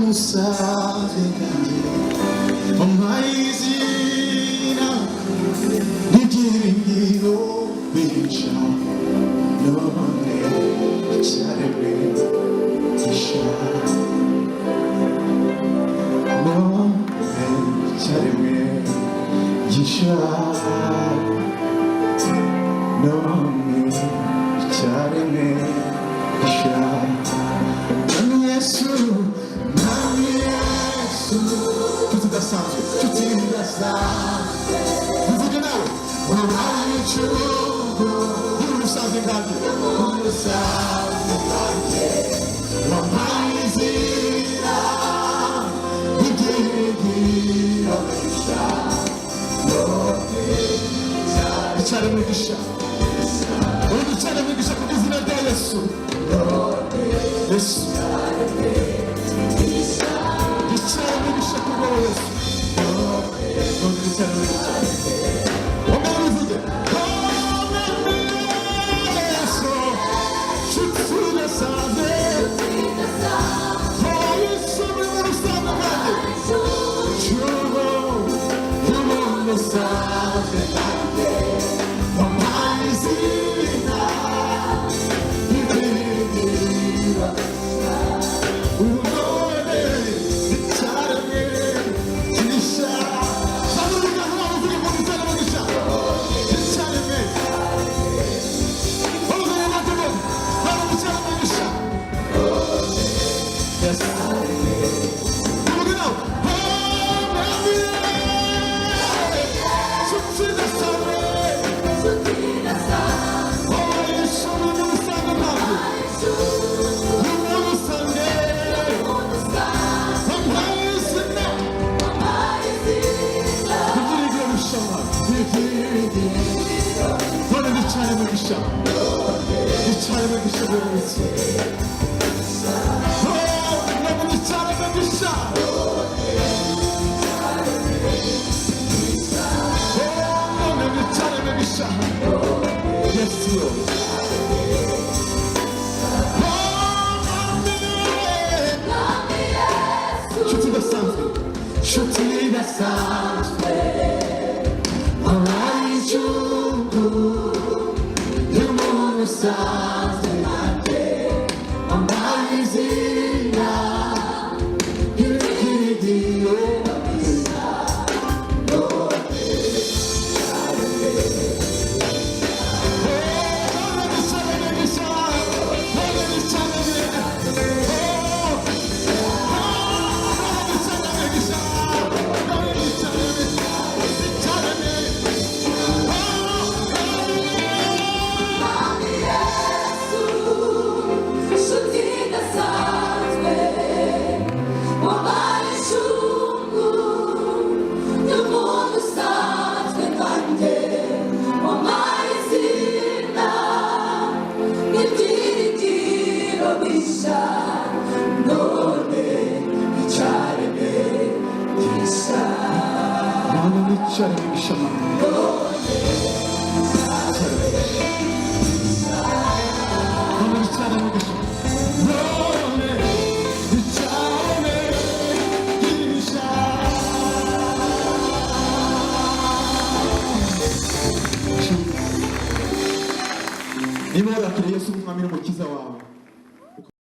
Musavekanje Omaizina Nigiringiro Bisha None Charebe Isha None Charebe Isha None Charebe Isha Nami Yesu Tutti da sangue, tutti da sangue. Vi voglio now. When I choose, you something like it. You something like it. When I see that, you give me a shot. No, it's a little shot. When you tell me to shut this in a day, yes. Niba warakiriye Yesu nk'umwami n'umukiza wawe